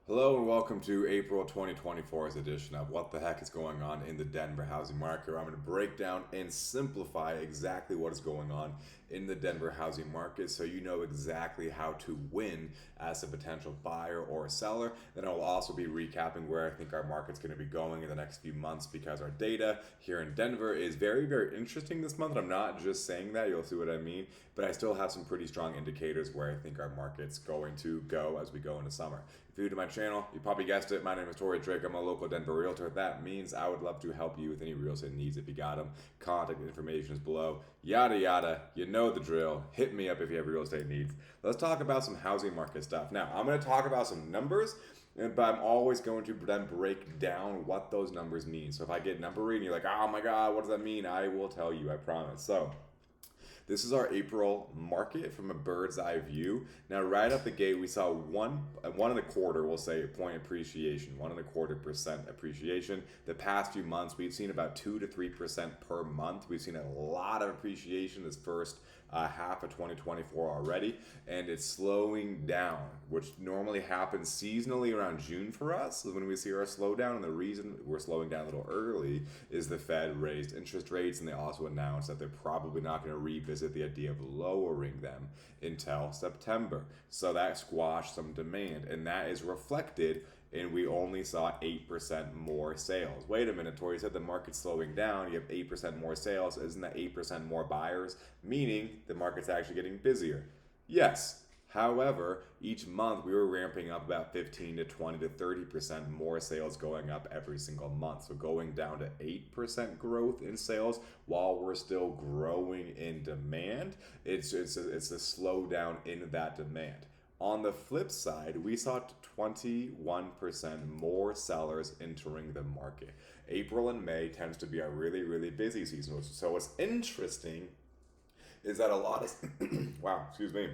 Hello and welcome to April 2024's edition of What the Heck is Going On in the Denver Housing Market, where I'm going to break down and simplify exactly what is going on in the Denver housing market so you know exactly how to win as a potential buyer or seller. Then I will also be recapping where I think our market's going to be going in the next few months because our data here in Denver is very, very interesting this month. And I'm not just saying that, you'll see what I mean, but I still have some pretty strong indicators where I think our market's going to go as we go into summer. If you're new to my channel, you probably guessed it. My name is Torrey Drake. I'm a local Denver realtor. That means I would love to help you with any real estate needs if you got them. Contact information is below. Yada yada. You know the drill. Hit me up if you have real estate needs. Let's talk about some housing market stuff. Now, I'm going to talk about some numbers, but I'm always going to then break down what those numbers mean. So if I get number reading, you're like, oh my God, what does that mean? I will tell you, I promise. So this is our April market from a bird's eye view. Now, right up the gate, we saw one and a quarter, we'll say, point appreciation, 1.25% appreciation. The past few months, we've seen about 2 to 3% per month. We've seen a lot of appreciation this first half of 2024 already, and it's slowing down, which normally happens seasonally around June for us, is when we see our slowdown. And the reason we're slowing down a little early is the Fed raised interest rates, and they also announced that they're probably not going to revisit the idea of lowering them until September. So that squashed some demand, and that is reflected and we only saw 8% more sales. Wait a minute, Tori said the market's slowing down. You have 8% more sales. Isn't that 8% more buyers? Meaning the market's actually getting busier. Yes. However, each month we were ramping up about 15 to 20 to 30% more sales going up every single month. So going down to 8% growth in sales while we're still growing in demand, it's a slowdown in that demand. On the flip side, we saw 21% more sellers entering the market. April and May tends to be a really, really busy season. So what's interesting is that a lot of, wow, excuse me,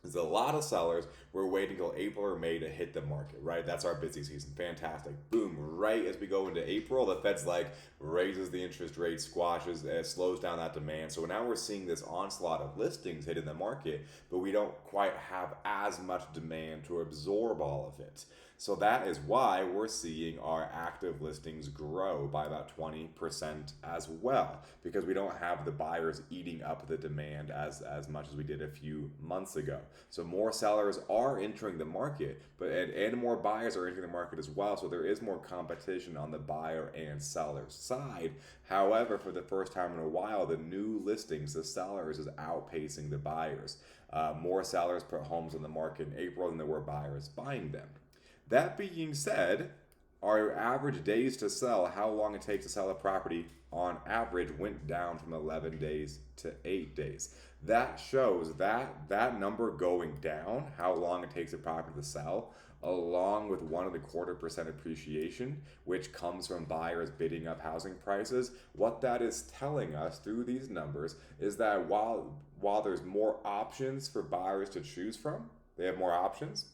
is a lot of sellers were waiting until April or May to hit the market, right? That's our busy season. Fantastic. Boom. Right as we go into April, the Fed's like raises the interest rate, squashes, slows down that demand. So now we're seeing this onslaught of listings hitting the market, but we don't quite have as much demand to absorb all of it. So that is why we're seeing our active listings grow by about 20% as well, because we don't have the buyers eating up the demand as much as we did a few months ago. So more sellers are entering the market, but and more buyers are entering the market as well. So there is more competition on the buyer and seller side. However, for the first time in a while, the new listings, the sellers, is outpacing the buyers. More sellers put homes on the market in April than there were buyers buying them. That being said, our average days to sell, how long it takes to sell a property, on average went down from 11 days to 8 days. That shows that number going down, how long it takes a property to sell, along with 1.25% appreciation, which comes from buyers bidding up housing prices. What that is telling us through these numbers is that while there's more options for buyers to choose from, they have more options,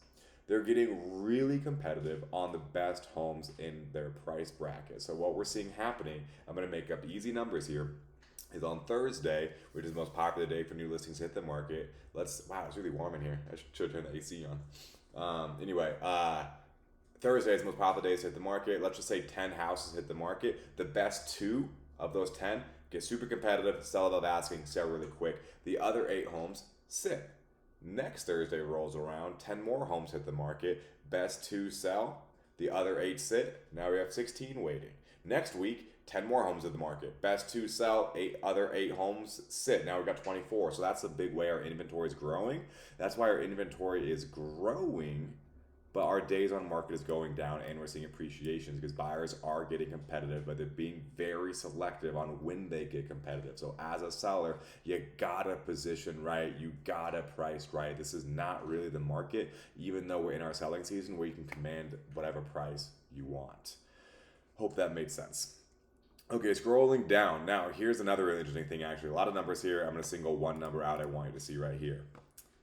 they're getting really competitive on the best homes in their price bracket. So what we're seeing happening, I'm going to make up easy numbers here, is on Thursday, which is the most popular day for new listings to hit the market. Wow, it's really warm in here. I should turn the AC on. Thursday is the most popular day to hit the market. Let's just say 10 houses hit the market. The best 2 of those 10 get super competitive, sell above asking, sell really quick. The other 8 homes sit. Next Thursday rolls around, 10 more homes hit the market, best 2 sell, the other 8 sit, now we have 16 waiting. Next week, 10 more homes hit the market, best 2 sell, 8 homes sit, now we've got 24. So that's the big way our inventory is growing. That's why our inventory is growing, but our days on market is going down and we're seeing appreciations because buyers are getting competitive, but they're being very selective on when they get competitive. So as a seller, you gotta position right, you gotta price right. This is not really the market, even though we're in our selling season where you can command whatever price you want. Hope that made sense. Okay, scrolling down. Now, here's another really interesting thing actually. A lot of numbers here. I'm gonna single one number out I want you to see right here.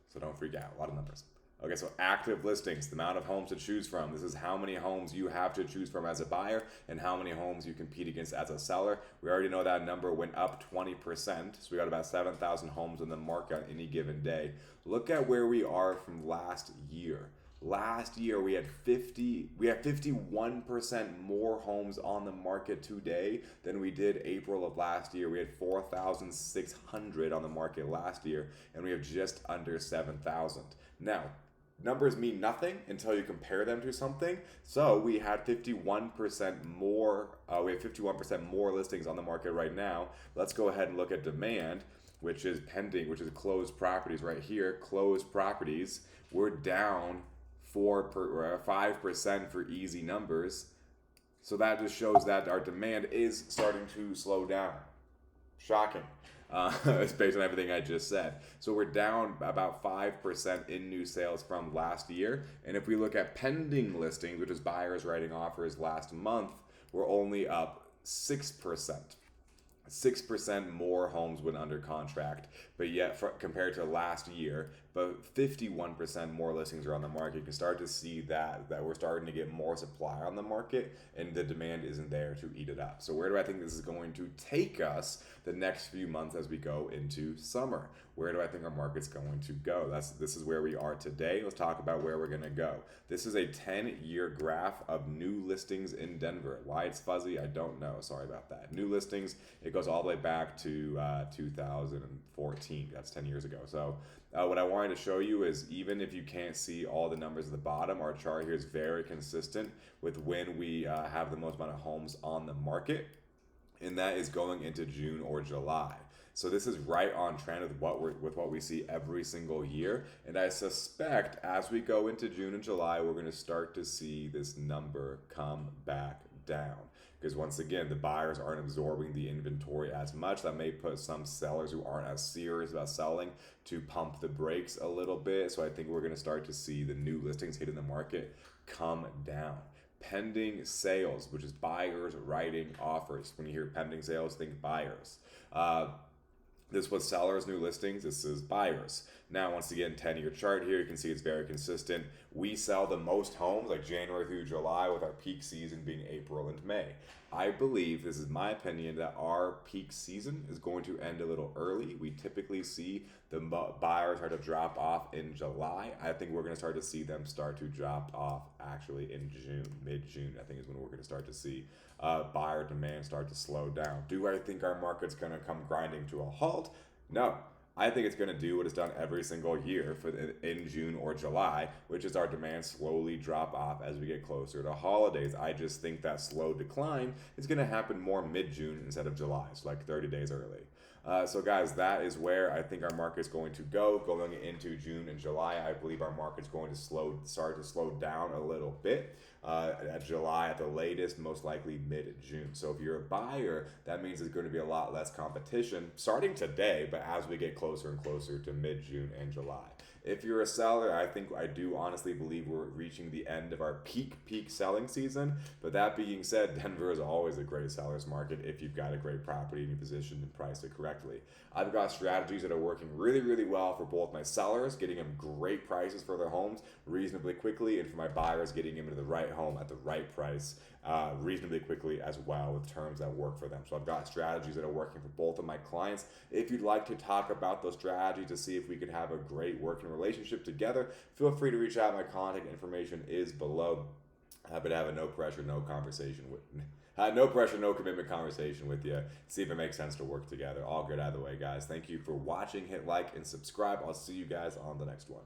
So don't freak out, a lot of numbers. Okay, so active listings, the amount of homes to choose from. This is how many homes you have to choose from as a buyer and how many homes you compete against as a seller. We already know that number went up 20%, so we got about 7,000 homes in the market on any given day. Look at where we are from last year. Last year we had 51% more homes on the market today than we did April of last year. We had 4,600 on the market last year, and we have just under 7,000. Now, numbers mean nothing until you compare them to something. So we had 51% more. We have 51% more listings on the market right now. Let's go ahead and look at demand, which is pending, which is closed properties right here. Closed properties. We're down 5% for easy numbers. So that just shows that our demand is starting to slow down. Shocking. It's based on everything I just said. So we're down about 5% in new sales from last year. And if we look at pending listings, which is buyers writing offers last month, we're only up 6%. 6% more homes went under contract, but yet compared to last year, but 51% more listings are on the market. You can start to see that we're starting to get more supply on the market, and the demand isn't there to eat it up. So where do I think this is going to take us the next few months as we go into summer? Where do I think our market's going to go? This is where we are today. Let's talk about where we're going to go. This is a 10-year graph of new listings in Denver. Why it's fuzzy, I don't know. Sorry about that. New listings, it goes all the way back to 2014. That's 10 years ago. So what I wanted to show you is, even if you can't see all the numbers at the bottom, our chart here is very consistent with when we have the most amount of homes on the market, and that is going into June or July. So this is right on trend with what we see every single year. And I suspect as we go into June and July, we're going to start to see this number come back down. Because once again, the buyers aren't absorbing the inventory as much. That may put some sellers who aren't as serious about selling to pump the brakes a little bit. So I think we're going to start to see the new listings hitting the market come down. Pending sales, which is buyers writing offers. When you hear pending sales, think buyers. This was sellers, new listings. This is buyers. Now, once again, 10-year chart here, you can see it's very consistent. We sell the most homes like January through July, with our peak season being April and May. I believe, this is my opinion, that our peak season is going to end a little early. We typically see the buyers start to drop off in July. I think we're going to start to see them start to drop off actually in June, mid-June. I think is when we're going to start to see buyer demand start to slow down. Do I think our market's going to come grinding to a halt? No. I think it's going to do what it's done every single year in June or July, which is our demand slowly drop off as we get closer to holidays. I just think that slow decline is going to happen more mid-June instead of July, so like 30 days early. So guys, that is where I think our market's going to go going into June and July. I believe our market's going to start to slow down a little bit at July at the latest, most likely mid-June. So if you're a buyer, that means there's going to be a lot less competition starting today, but as we get closer and closer to mid-June and July. If you're a seller, I do honestly believe we're reaching the end of our peak selling season. But that being said, Denver is always a great seller's market if you've got a great property and you positioned and priced it correctly. I've got strategies that are working really, really well for both my sellers, getting them great prices for their homes reasonably quickly, and for my buyers, getting them into the right home at the right price reasonably quickly as well, with terms that work for them. So I've got strategies that are working for both of my clients. If you'd like to talk about those strategies to see if we could have a great working relationship together, feel free to reach out. My contact information is below. But have a no pressure, no commitment conversation with you. See if it makes sense to work together. All good either way, guys. Thank you for watching. Hit like and subscribe. I'll see you guys on the next one.